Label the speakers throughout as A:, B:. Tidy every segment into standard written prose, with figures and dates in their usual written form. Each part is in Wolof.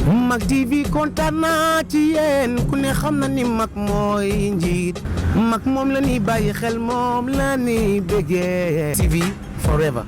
A: Mak TV kontaan naa ci yéen ku ne xam na ni Mak mooy njiit Mak moom la ni bàyyi xel moom la ni bëggee TV forever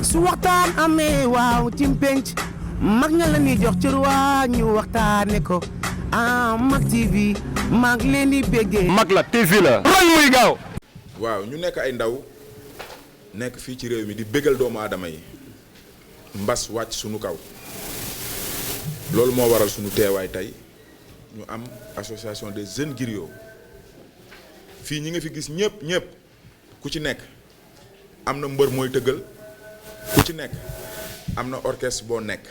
A: su waxtaan amee waaw ci penc Mak ña la ni jox cër waa ñu waxtaane ko Mak TV Mak leen di bëggee
B: Mak la TV la roñ muy gaaw
C: waaw ñu nekk ay ndaw nekk fii ci réew mi di bégal doomu aadama yi mbas wàcc sunu kaw loolu moo waral sunu teewaay tey ñu am association des jeunes griots fii ñi nga fi gis ñëpp ku ci nekk am na mbër mooy tëggal ku ci nekk am na orchestre boo nekk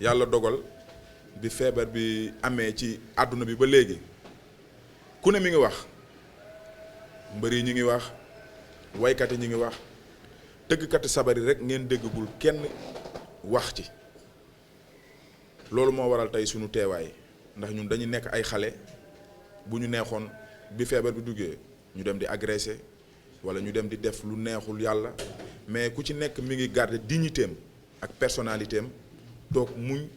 C: yàlla dogal bi feebar bi amee ci àdduna bi ba léegi ku ne mi ngi wax mbër yi ñu ngi wax waykat yi ñu ngi wax tëggkati sabar yi rek ngeen déggagul kenn wax ci loolu moo waral tey sunu teewaay ndax ñun dañu nekk ay xale bu ñu neexoon bi feebar bi duggee ñu dem di agressé wala ñu dem di def lu neexul yàlla mais ku ci nekk mi ngi garder dignité am ak personnalité am toog muñ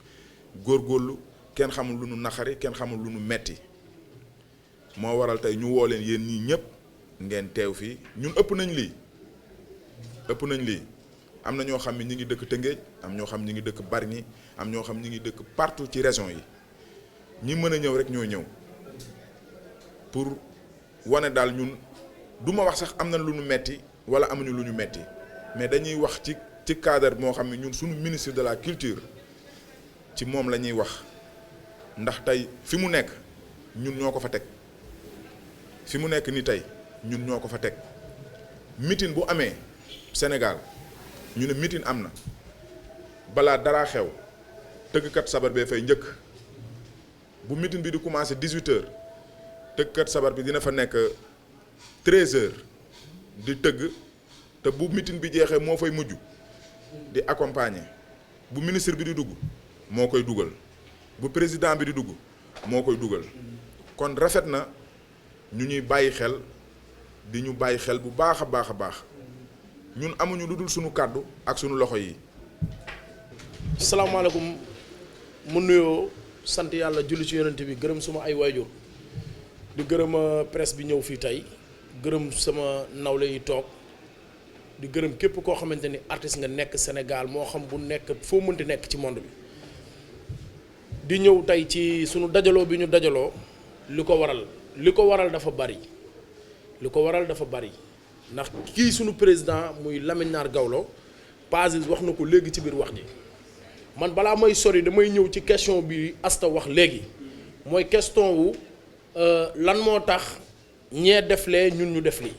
C: góorgóorlu kenn xamul lu nu naxari kenn xamul lu nu metti moo waral tey ñu woo leen yéen ñii ñëpp ngeen teew fii ñun ëpp nañ lii am na ñoo xam ne ñi ngi dëkk Tëngéej am ñoo xam ñi ngi dëkk Bargny am ñoo xam ñi ngi dëkk partout ci région yi ñi mën a ñëw rek ñoo ñëw pour wane daal ñun du ma wax sax am na lu ñu metti wala amuñu lu ñu metti mais dañuy wax ci cadre moo xam ne ñun suñu ministre de la culture ci moom la ñuy wax ndax tey fi mu nekk ñun ñoo ko fa teg fi mu nekk ni tey ñun ñoo ko fa teg meeting bu amee Sénégal ñu ne meeting am na balaa dara xew tëggkat sabar bee fay njëkk bu meeting bi di commencer 18h tëggkat sabar bi dina fa nekk 13h di tëgg te bu meeting bi jeexee moo fay mujj di accompagner bu ministre bi di dugg moo koy dugal bu président bi di dugg moo koy dugal kon rafet na ñu ñuy bàyyi xel di ñu bàyyi xel bu baax a baax a baax ñun amuñu lu dul sunu kàddu ak sunu loxo yi.
D: salaamaaleykum mu nuyoo sant yàlla julli ci yonent bi gërëm suma ay waajur di gërëm presse bi ñëw fii tey gërëm sama nawle yi toog di gërëm képp koo xamante ni artiste nga nekk Sénégal moo xam bu nekk foo mënti nekk ci monde bi di ñëw tey ci sunu dajaloo bi ñu dajaloo li ko waral dafa bari ndax kii sunu président muy Lamine Nar Gawlo Pazis wax na ko léegi ci biir wax ji man balaa may sori damay ñëw ci question bi Asta wax léegi mooy question wu lan moo tax ñee def lee ñun ñu def lii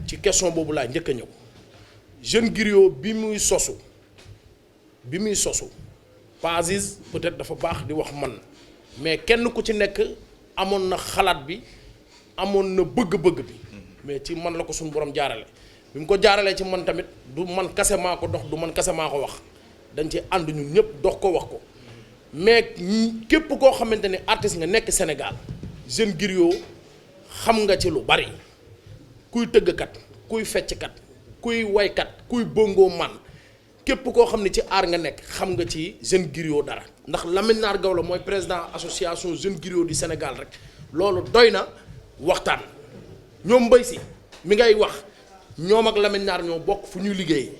D: ci question boobu laa njëkk a ñëw jeune griot bi muy sosu Pazis peut-être dafa baax di wax man mais kenn ku ci nekk amoon na xalaat bi amoon na bëgg-bëgg bi mais ci man la ko suñu borom jaarale bi mu ko jaaralee ci man tamit du man kase maa ko dox du man kase maa ko wax dañ ci ànd ñun ñëpp dox ko wax ko mais képp koo xamante ni artiste nga nekk Sénégal jeune griot xam nga ci lu bari kuy tëggkat kuy fecckat kuy waykat kuy bongo man képp koo xam ne ci aar nga nekk xam nga ci jeune griot dara ndax Lamine Nar Gawlo mooy président association jeune griot du Sénégal rek loolu doy na waxtaan ñoom mbay si mi ngay wax ñoom ak Lamine Nar ñoo bokk fu ñuy liggéey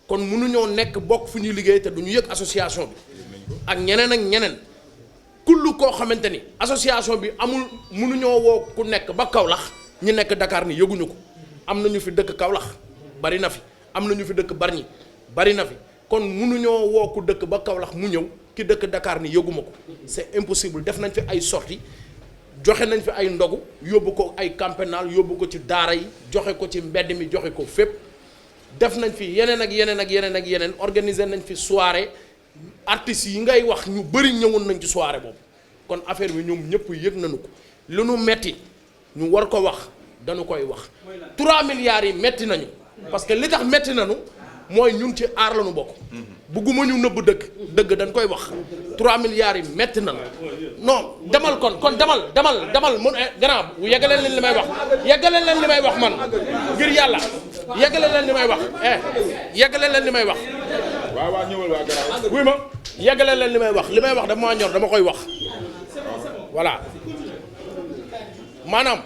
D: kon mënuñoo nekk bokk fu ñuy liggéey te duñu yëg association bi ak ñeneen kullu koo xamante ni association bi amul mënuñoo woo ku nekk ba Kaolack ñu nekk Dakar ni yëguñu ko am na ñu fi dëkk Kaolack bari na fi am na ñu fi dëkk Bargny bari na fi kon mënuñoo woo ku dëkk ba Kaolack mu ñëw ki dëkk Dakar ni yëguma ko c'est impossible def nañ fi ay sorties joxe nañ fi ay ndogu yóbbu ko ay camp pénal yóbbu ko ci daara yi joxe ko ci mbedd mi joxe ko fépp def nañ fi yeneen organiser nañ fi soirée artistes yi ngay wax ñu bëri ñëwoon nañ ci soirée boobu kon affaire bi ñoom ñëpp yëg nañu ko lu nu metti ñu war ko wax dañu koy wax 3 milliards yi metti nañu parce que li tax metti nañu mooy ñun ci aar lañu bokk bugguma ñu nëbb dëgg dañ koy wax 3 milliards yi metti nañu non demal kon demal mun gannaaw yeggaleen leen li may wax yeggaleen leen li may wax man ngir yàlla yeggaleen leen li may wax yeggaleen leen li may wax
C: waaw ñëwal waa garaaw
D: wuy ma yeggale leen li may wax dama maa ñor dama koy wax voilà maanaam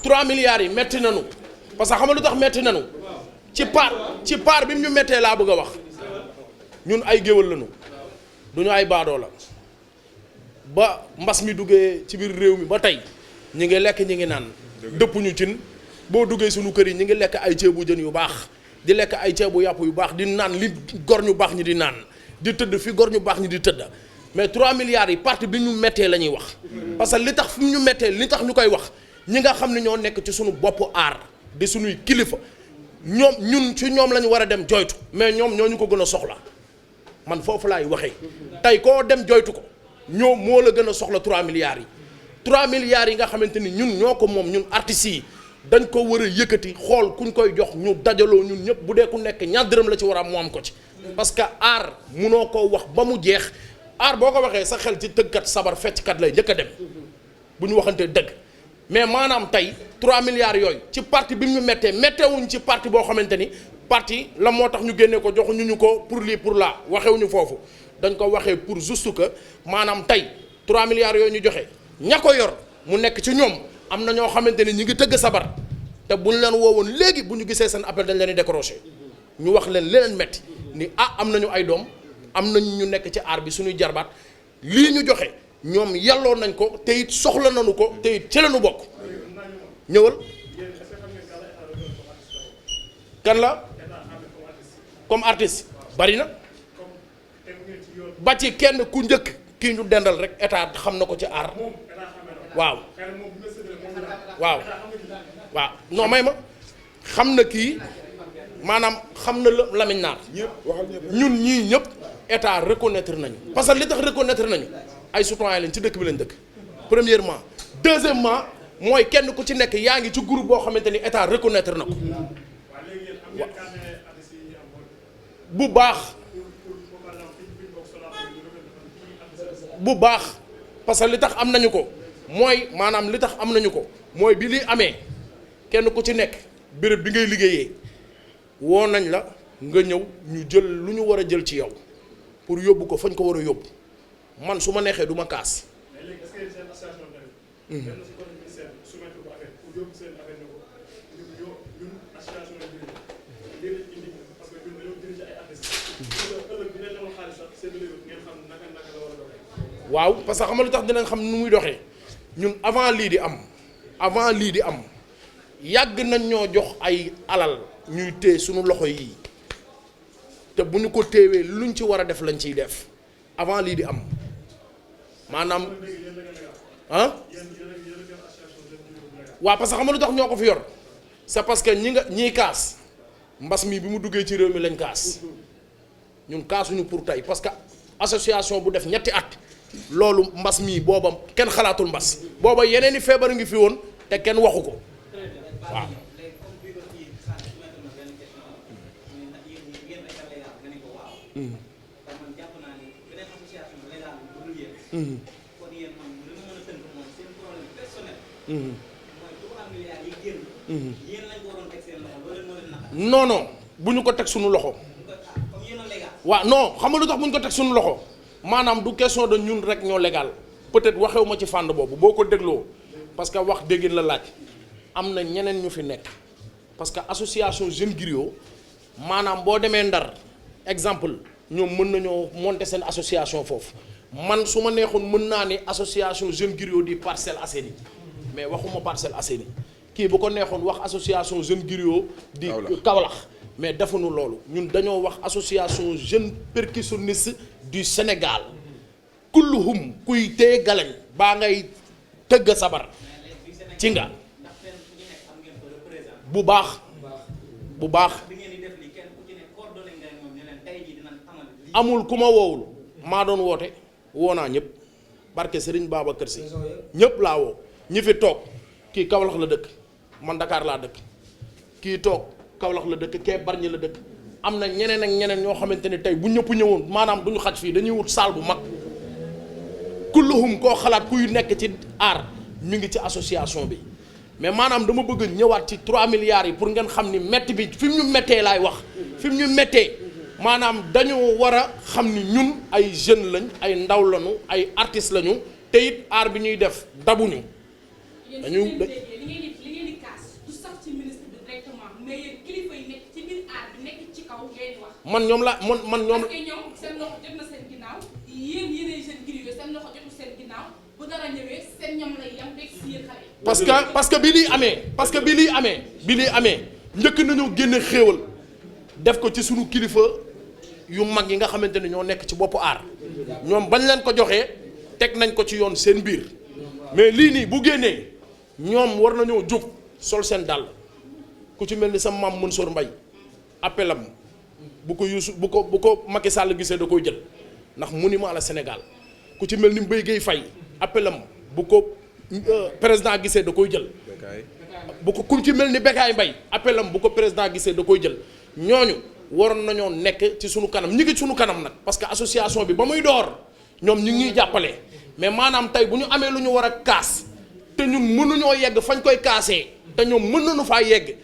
D: 3 milliards yi metti nañu parce que xam nga lu tax metti nañu ci part bi mu ñu mettee laa bëgg a wax ñun ay géwël lañu duñu ay baadoo la ba mbas mi duggee ci biir réew mi ba tey ñi ngi lekk ñi ngi naan dëpp ñu cin boo duggee suñu kër yi ñi ngi lekk ay ceebu jën yu baax di lekk ay ceebu yàpp yu baax di naan li gor ñu baax ñi di naan di tëdd fi gor ñu baax ñi di tëdd mais 3 milliards yi parti bi ñu mettee la ñuy wax parce que li tax fi ñu mettee li tax ñu koy wax ñi nga xam ne ñoo nekk ci suñu bopp aar di suñuy kilifa ñun ci ñoom la ñu war a dem joytu mais ñoom ñoo ñu ko gën a soxla man foofu laay waxee tey koo dem joytu ko ñoo moo la gën a soxla 3 milliards yi 3 milliards yi nga xamante ni ñun ñoo ko moom ñun artistes yi dañ ko war a yëkkati xool kuñ koy jox ñu dajaloo ñun ñëpp bu dee ku nekk ñaar dërëm la ci war a mu am ko ci parce que aar munoo ko wax ba mu jeex aar boo ko waxee sa xel ci tëggkat sabar fecckat lay njëkk a dem bu ñu waxantee dëgg mais maanaam tey 3 milliards yooyu ci parti bi mu metteewuñ ci parti boo xamante ni parti la moo tax ñu génnee ko joxuñu ñu ko pour lii pour là waxewuñu foofu dañ ko waxee pour juste que maanaam tey 3 milliards yooyu ñu joxe ña ko yor mu nekk ci ñoom am na ñoo xamante ni ñi ngi tëgg sabar te buñ leen woowoon léegi bu ñu gisee seen appel dañ leen di décrocher ñu wax leen leneen metti ni am nañu ay doom am nañu ñu nekk ci aar bi suñuy jarbaat lii ñu joxe ñoom yàlloo nañ ko te it soxla nañu ko te it ci lañu bokk ñëwal kan la comme artiste bari na ba ci kenn ku njëkk kii ñu dendal rek état xam na ko ci aar waaw non may ma xam na kii maanaam xam na Lamine Naar ñun ñii ñëpp état reconnaître nañu parce que li tax reconnaître nañu ay citoyen lañ ci dëkk bi lañ dëkk premièrement deuxièmement mooy kenn ku ci nekk yaa ngi ci groupe boo xamante ni état reconnaître na ko bu baax parce que li tax am nañu ko mooy maanaam li tax am nañu ko mooy bi li amee kenn ku ci nekk béréb bi ngay liggéeyee woo nañ la nga ñëw ñu jël lu ñu war a jël ci yow pour yóbbu ko fañ ko war a yóbbu man su ma neexee du ma kaas. waaw parce que xam nga lu tax dinañ xam nu muy doxee ñun avant lii di am yàgg nañ ñoo jox ay alal ñuy téye suñu loxo yi te bu ñu ko téewee luñ ci war a def lañ ciy def avant lii di am maanaam waaw parce que xam nga lu tax ñoo ko fi yor c'est parce que ñiy kaas mbas mi bi mu duggee ci réew mi lañ kaas ñun kaasuñu pour tey parce que association bu def ñetti at loolu mbas mii booba kenn xalaatul mbas booba yeneen i feebar ngi fi woon te kenn waxu ko waaw. non bu ñu ko teg suñu loxo. waaw non xam nga lu tax bu ñu ko teg suñu loxo maanaam du question de ñun rek ñoo légal peut-être waxewu ma ci fànn boobu boo ko dégloo parce que wax déggin la laaj am na ñeneen ñu fi nekk parce que association Jeune Griot maanaam boo demee Ndar exemple ñoom mën nañoo monter seen association foofu man su ma neexoon mën naa ni association Jeune Griot di Parcelles Assainies mais waxuma Parcelles Assainies kii bu ko neexoon wax association Jeune Griot di Kaolack mais defuñu loolu ñun dañoo wax association jeune percussionniste du Sénégal kulluhum kuy téye galañ baa ngay tëgg sabar ci nga bu baax amul ku ma woowul maa doon woote woo naa ñëpp barke Serigne Babacar Sy ñëpp laa woo ñi fi toog kii Kaolack la dëkk man Dakar laa dëkk kii toog Kaolack la dëkk kee Bargny la dëkk am na ñeneen ak ñeneen ñoo xamante ni tey bu ñëpp ñëwoon maanaam duñu xaj fii dañuy wut salle bu mag kulluhum koo xalaat kuy nekk ci aar mi ngi ci association bi mais maanaam dama bëgg ñëwaat ci 3 milliards yi pour ngeen xam ni metti bi fi mu ñu mettee laay wax fi mu ñu mettee maanaam dañu war a xam ni ñun ay jeunes lañ ay ndaw lañu ay artistes lañu te it art bi ñuy def dabuñu. dañu
E: li ngeen di kaas du sax ci ministre bi directement mais yéen kilifa yi nekk ci biir art bi nekk ci kaw ngeen wax.
D: man ñoom la man ñoom.
E: parce que ñoom seen loxo jot na seen ginnaaw yéen yéenay jeunes grieux seen loxo jotul seen ginnaaw bu dara ñëwee seen ñoom lay yam rek si yéen xale yi.
D: parce que bi liy amee njëkk nañoo génne xéewal def ko ci sunu kilifa yu mag yi nga xamante ne ñoo nekk ci boppu aar ñoom bañ leen ko joxee teg nañ ko ci yoon seen biir mais lii nii bu génnee ñoom war nañoo jóg sol seen dàll ku ci mel ni sa maam Mansour Mbaye appelam bu ko Macky Sall gisee da koy jël ndax monument la Sénégal ku ci mel ni Mbaye Guèye Faye appelam bu ko président gisee da koy jël ku ci mel ni Bécaye Mbaye appelam bu ko président gisee da koy jël ñooñu waroon nañoo nekk ci sunu kanam ñi ngi sunu kanam nag parce que association bi ba muy door ñoom ñu ngi ñuy jàppale mais maanaam tey bu ñu amee lu ñu war a kaas te ñun mënuñoo yegg fañ koy kaasee te ñoom mën nañu faa yegg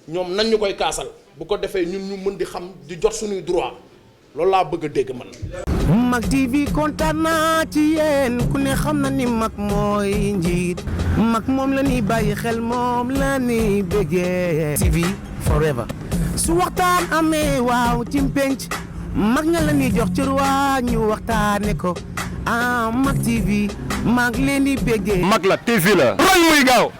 D: ñoom nañ ñu koy kaasal bu ko defee ñun ñu mën di xam di jot suñuy droit loolu laa bëgg a dégg man.
A: Mak TV kontaan naa ci yéen ku ne xam na ni Mak mooy njiit Mak moom la ñuy bàyyi xel moom la ñuy bëggee. TV forever su waxtaan amee waaw ci penc Mak nga la ñuy jox cër waa ñu waxtaane ko Mak TV Mak leen di bëggee.
B: Mak la TV la. roñ muy gaaw.